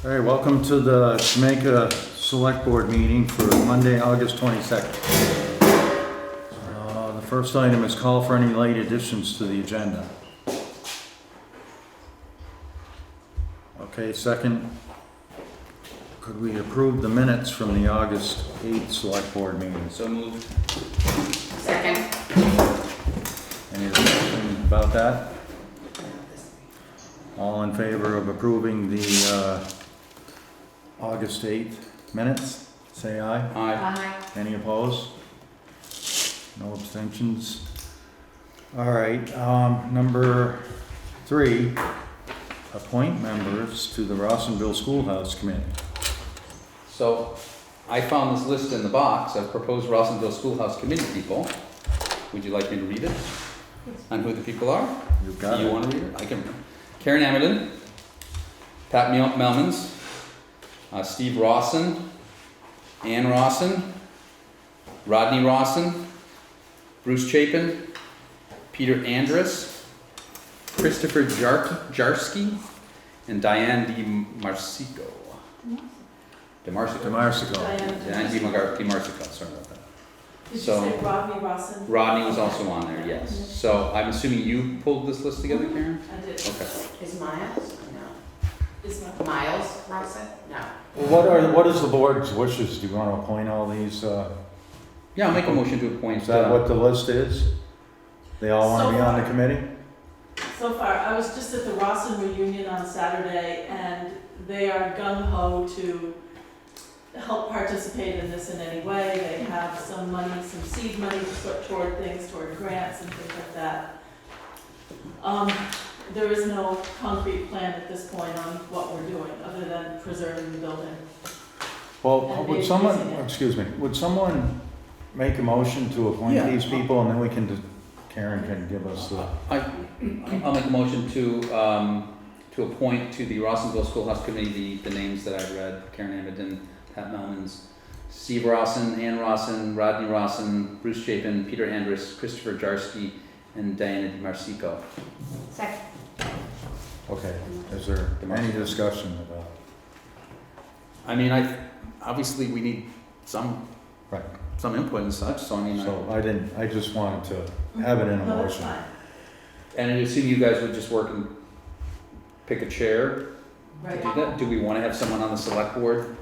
All right, welcome to the Jamaica Selectboard Meeting for Monday, August 22nd. The first item is call for any late additions to the agenda. Okay, second, could we approve the minutes from the August 8th Select Meeting? So moved. Second. Any discussion about that? All in favor of approving the August 8th minutes? Say aye. Aye. Aye. Any opposed? No abstentions? All right, number 3, appoint members to the Rawsonville Schoolhouse Committee. So I found this list in the box of proposed Rawsonville Schoolhouse Committee people. Would you like me to read it? On who the people are? You've got Do you it. want to read it? I can. Karen Amerden, Pat Melmans, Steve Rawson, Ann Rawson, Rodney Rawson, Bruce Chapin, Peter Andrus, Christopher Jarsky, and Diane DiMarsico. DeMarsico. Diane DiMarsico, sorry about that. Did So- you say Rodney Rawson? Rodney was also on there, yes. So I'm assuming you pulled this list together, Karen? I did. Okay. Is Miles? Is No. Miles Rawson? No. What is the board's wishes? Do you want to appoint all these? Yeah, I'll make a motion to appoint. Is that what the list is? They all want to be on the committee? So far, I was just at the Rawson reunion on Saturday, and they are gung-ho to help participate in this in any way. They have some money, some seed money to put toward things, toward grants and things like that. There is no concrete plan at this point on what we're doing, other than preserving the building. Well, And would maybe someone, using it. excuse me, would someone make a motion to appoint Yeah. these people, and then we can, Karen can give us the, I'll make a motion to appoint to the Rawsonville Schoolhouse Committee the names that I read: Karen Amerden, Pat Melmans, Steve Rawson, Ann Rawson, Rodney Rawson, Bruce Chapin, Peter Andrus, Christopher Jarsky, and Diana DiMarsico. Second. okay, is there any discussion about? I mean, obviously we need some Right. input and such. So I mean, So I just wanted to have it in a No, that's motion. fine. and I assume you guys would just work and pick a chair to Right. do that. Do we want to have someone on the select board?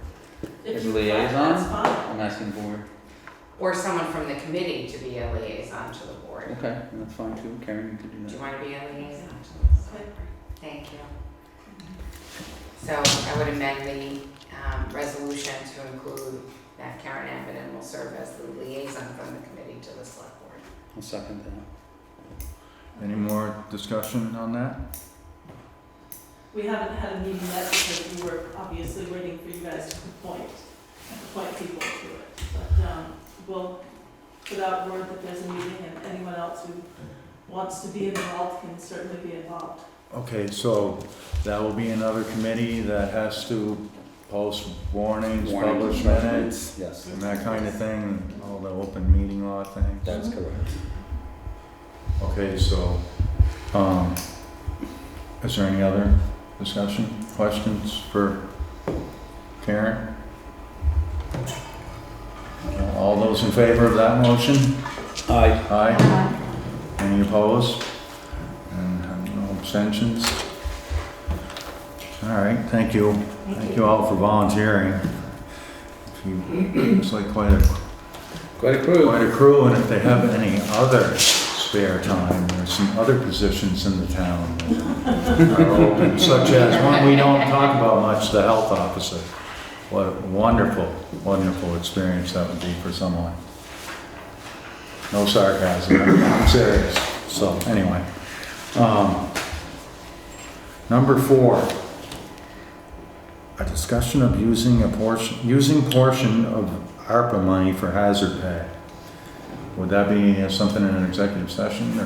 If As you- liaison? That's fine. I'm asking for. Or someone from the committee to be a liaison to the board. Okay, that's fine too. Karen, you can do Do that. you want to be a liaison to the select board? Thank you. So I would amend the resolution to include that Karen Amerden will serve as the liaison from the committee to the select board. I'll second that. Any more discussion on that? We haven't had a meeting yet because we were obviously waiting for you guys to appoint people to it. But we'll put out word that there's a meeting, and anyone else who wants to be involved can certainly be involved. Okay, so that will be another committee that has to post warnings, publish minutes, Yes, and that kind of thing, all the open meeting law things. that's correct. Okay, so, is there any other discussion, questions for Karen? All those in favor of that motion? Aye. Aye. Any opposed? And no abstentions? All right, thank you. Thank you all for volunteering. It's like quite a Quite a crew. quite a crew, and if they have any other spare time, there's some other positions in the town that are open, such as one we don't talk about much, the health officer. What a wonderful, wonderful experience that would be for someone. No sarcasm, I'm serious. So, anyway. Number 4. A discussion of using portion of ARPA money for hazard pay. Would that be something in an executive session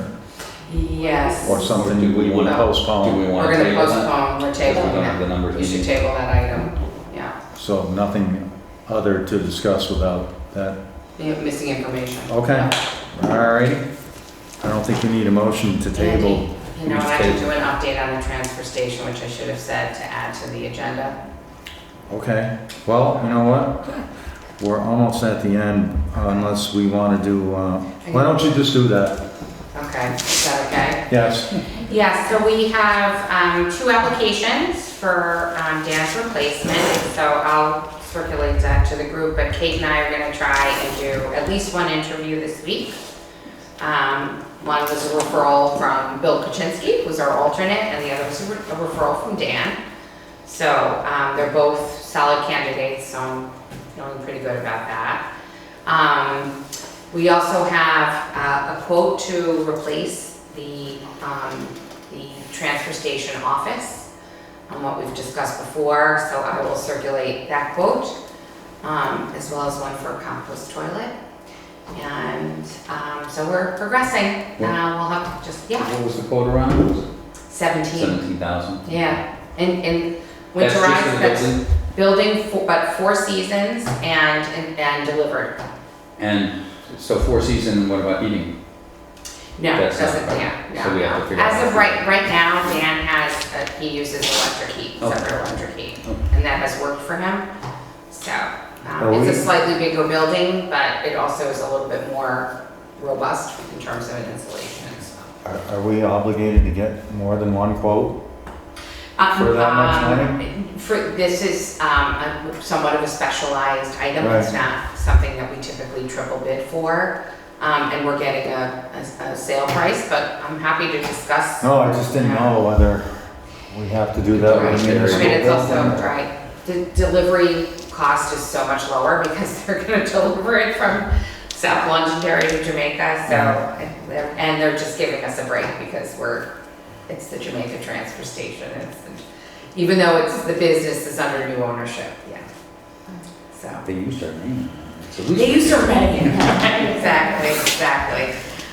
Yes. or something Do we we would wanna- postpone? Do we want We're to gonna table that? postpone, we're Because we tabling don't have the that. numbers. You should need. table that item, yeah. So nothing other to discuss without that? Missing information. Okay. Yeah. All righty. I don't think we need a motion to table. You know, and I can do an update on the transfer station, which I should have said to add to the agenda. Okay, well, you know what? We're almost at the end, unless we want to do, why don't you just do that? Okay, is that okay? Yes. Yeah, so we have 2 applications for Dan's replacement, so I'll circulate that to the group, but Kate and I are gonna try and do at least 1 interview this week. One was a referral from Bill Kaczynski, who's our alternate, and the other was a referral from Dan. So they're both solid candidates, so I'm feeling pretty good about that. We also have a quote to replace the transfer station office on what we've discussed before, so I will circulate that quote, as well as one for a compost toilet. And so we're progressing. We'll have What was the quote around? 17. 17,000. Yeah, and That's just winterized, for the that's building, but 4 seasons and delivered. And so 4 season, what about heating? No, That's doesn't, not- yeah, so we have to figure out As of how to- right now, Dan has, he uses electric heat, Okay. separate electric heat, Okay. and that has worked for him. So, Are it's a we- slightly bigger building, but it also is a little bit more robust in terms of an insulation, so. Are we obligated to get more than 1 quote? For that much money? This is somewhat of a specialized item. It's Right. not something that we typically triple bid for. And we're getting a sale price, but I'm happy to discuss. No, I just didn't know whether we have to do that with a I mean, municipal it's also, building. right, the delivery cost is so much lower because they're gonna deliver it from South Londonderry to Jamaica, so, and they're just giving us a break because it's the Jamaica transfer station, even though it's, the business is under new ownership, yeah. So. They used our name. They used to rent it. Exactly.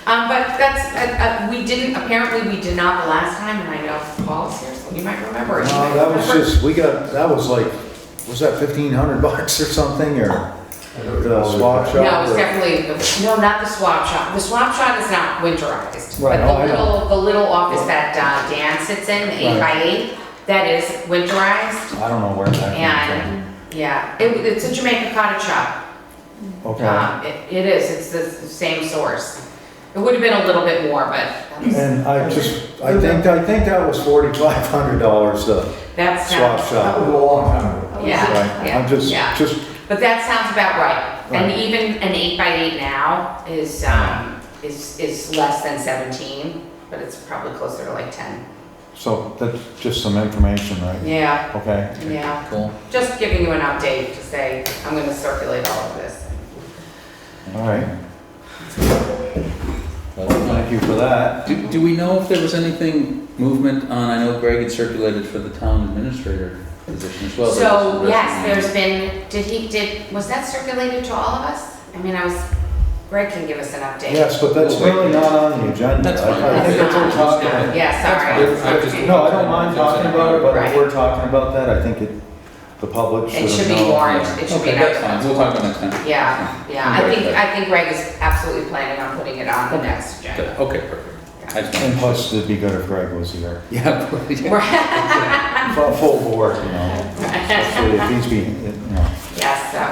But that's, we apparently we did not the last time, and I know Paul's here, so you might remember. it. No, that was just, that was like, was that $1,500 or something, or the swap shop? No, it's or- definitely, no, not the swap shop. The swap shop is not winterized. Right, oh, I But the little office that Dan sits in, the 8x8, that is winterized. I don't know where that came And, yeah, it's a Jamaica cottage shop. from. Okay. It is, it's the same source. It would have been a little bit more, but that was. And I think that was $4,500 to That's swap sounds, shop. a long time ago. yeah, Right, yeah, I'm just, yeah. But that sounds about right. And Right. even an 8x8 now is less than 17, but it's probably closer to like 10. so that's just some information, right? Yeah, Okay. yeah. Cool. Just giving you an update to say, I'm gonna circulate all of this. All right. Well, thank you for that. Do we know if there was anything movement on, I know Greg had circulated for the town administrator position as well. but So, there's yes, some there's been, was that circulated to all of us? I mean, Greg can give us an update. Yes, but that's really not on the agenda. That's fine. I think That's if we're not- talking, Yeah, sorry. That's fine. no, I don't mind talking about it, but if Right. we're talking about that, I think the public should It should have be known. warned, it should be. Okay, that's fine, we'll talk about next time. Yeah, yeah, Right, I think Greg is absolutely planning on putting it on the next Good. agenda. Okay, perfect. I just And wanted to- plus, it'd be good if Greg was here. Yeah. Full board, you know, especially if he's being, you know. Yes, so,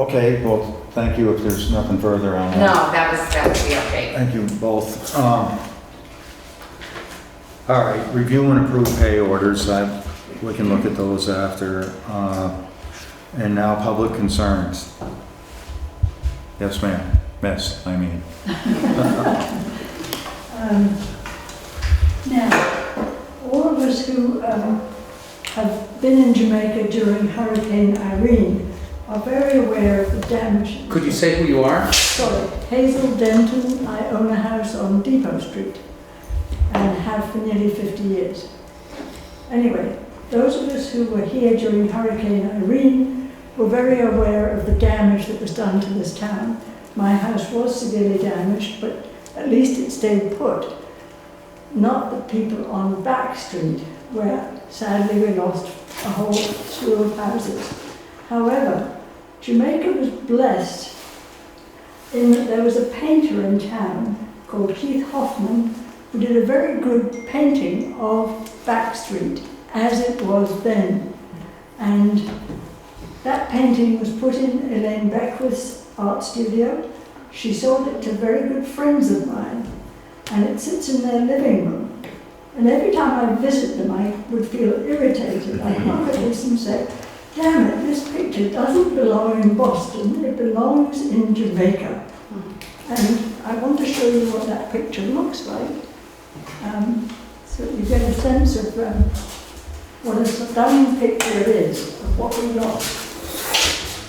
Okay, well, thank you if there's nothing further on no, that. that was the update. Thank you both. All right, review and approve pay orders. We can look at those after. And now public concerns. Yes, ma'am. Miss, I mean. Now, all of us who have been in Jamaica during Hurricane Irene are very aware of the damage. Could you say who you are? Sorry, Hazel Denton. I own a house on Depot Street and have for nearly 50 years. Anyway, those of us who were here during Hurricane Irene were very aware of the damage that was done to this town. My house was severely damaged, but at least it stayed put. Not the people on Back Street, where sadly we lost a whole slew of houses. However, Jamaica was blessed in that there was a painter in town called Keith Hoffman who did a very good painting of Back Street as it was then. And that painting was put in Elaine Beckwith's art studio. She sold it to very good friends of mine, and it sits in their living room. And every time I visit them, I would feel irritated. I'd look at this and say, damn it, this picture doesn't belong in Boston, it belongs in Jamaica. And I want to show you what that picture looks like, so you get a sense of what a stunning picture it is of what we got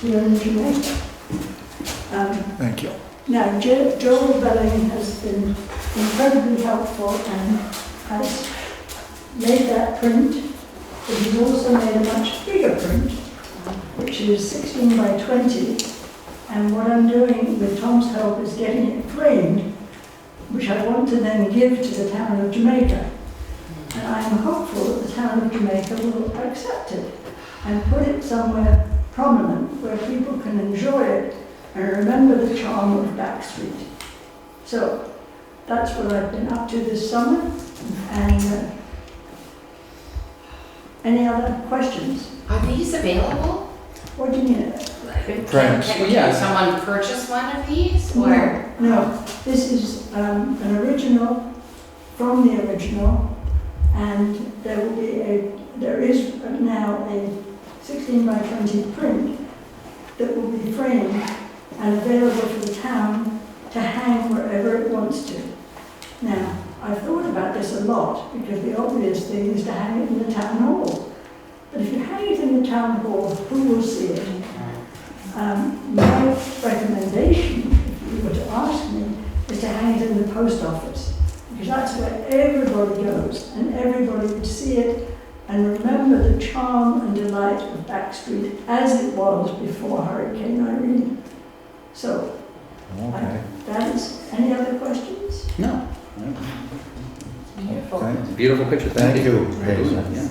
here in Jamaica. Thank you. Now, Joel Belling has been incredibly helpful and has made that print, but he's also made a much bigger print, which is 16 by 20. And what I'm doing with Tom's help is getting it framed, which I want to then give to the town of Jamaica. And I'm hopeful that the town of Jamaica will accept it and put it somewhere prominent where people can enjoy it and remember the charm of Back Street. So that's what I've been up to this summer. And any other questions? Are these available? What do you mean? Prints. Can someone purchase one of these, or? No, this is an original from the original, and there is now a 16 by 20 print that will be framed and available for the town to hang wherever it wants to. Now, I've thought about this a lot because the obvious thing is to hang it in the town hall. But if you hang it in the town hall, who will see it? My recommendation, if you were to ask me, is to hang it in the post office, because that's where everybody goes and everybody would see it and remember the charm and delight of Back Street as it was before Hurricane Irene. So, Okay. that is, any other questions? No. Beautiful. Okay. It's a beautiful picture. Thank you, Yeah. Hazel. Yeah.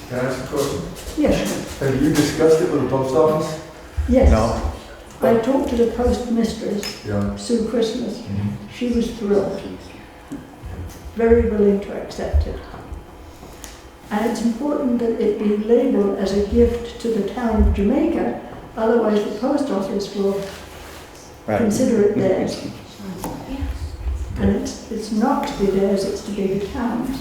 Can I ask a question? Yes, Have you discussed it with the post office? yes. No? I talked to the post mistress, Yeah. Sue Christmas. She was thrilled, very willing to accept it. And it's important that it be labeled as a gift to the town of Jamaica, otherwise the post office will Right. consider it theirs. And it's not to be theirs, it's to be the town's.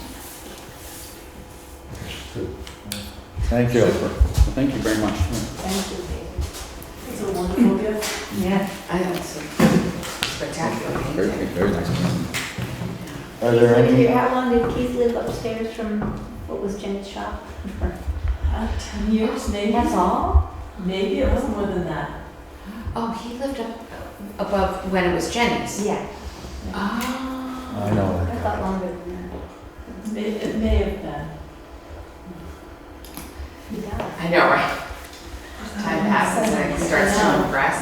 Thank you. Super. Well, thank you very much. Thank you, It's a wonderful gift. David. Yeah, I think it's spectacular. Very, painting. very nice. Are there any? How long did Keith live upstairs from what was Jenny's shop? 10 years, maybe. That's all? Maybe it was more than that. Oh, he lived up above when it was Jenny's. Yeah. Oh. I know. I thought longer than that. It may have been. Yeah. I know, right? Time passes and it starts to impress.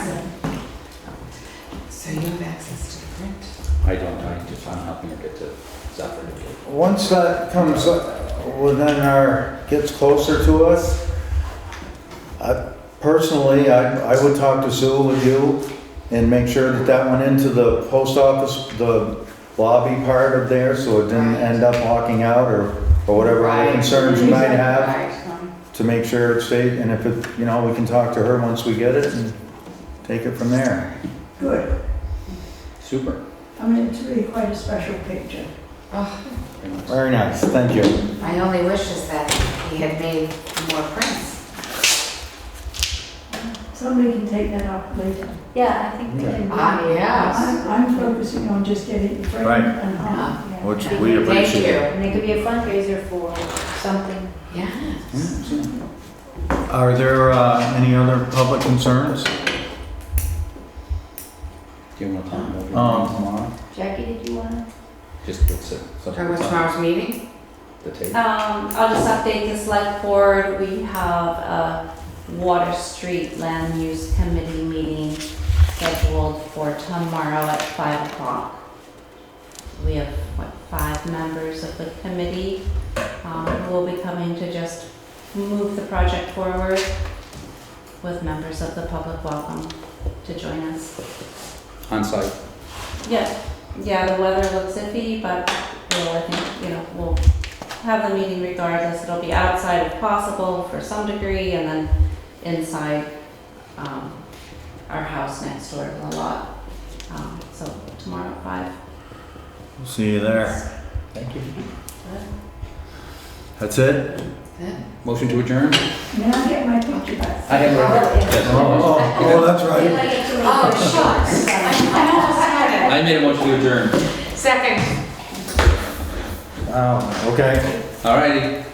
So you have access to the print? I don't, I'm helping her get to Zephyr. Once that comes up, gets closer to us, personally, I would talk to Sue with you and make sure that that went into the post office, the lobby part of there, so it didn't Right. end up walking out or whatever other Right. concerns you might have, Right. to make sure it's safe. And if it, we can talk to her once we get it and take it from there. Good. Super. I mean, it's really quite a special picture. Oh, Very nice. Very nice, thank you. my only wish is that he had made more prints. Somebody can take that up later. Yeah, I think they can. Yes. I'm focusing on just getting it framed Right. and hung. Yeah. Which Thank we you. appreciate. And it could be a fundraiser for something. Yes. Are there any other public concerns? Do you want to talk about your Um, meeting tomorrow? Jackie, did you wanna? Just what's it? Talking about tomorrow's meeting? The tape? I'll just update the select board. We have a Water Street Land Use Committee meeting scheduled for tomorrow at 5 o'clock. We have, 5 members of the committee who will be coming to just move the project forward with members of the public welcome to join us. On site? Yeah, the weather looks iffy, but I think, we'll have the meeting regardless. It'll be outside if possible for some degree, and then inside our house next door to the lot. So tomorrow at 5. We'll see you there. Thank you. That's it? Motion to adjourn? May I get my picture back? I have it right here. Yes. Oh, that's right. Oh, shucks. I almost had I made a motion to adjourn. it. Second. Wow, okay. All righty.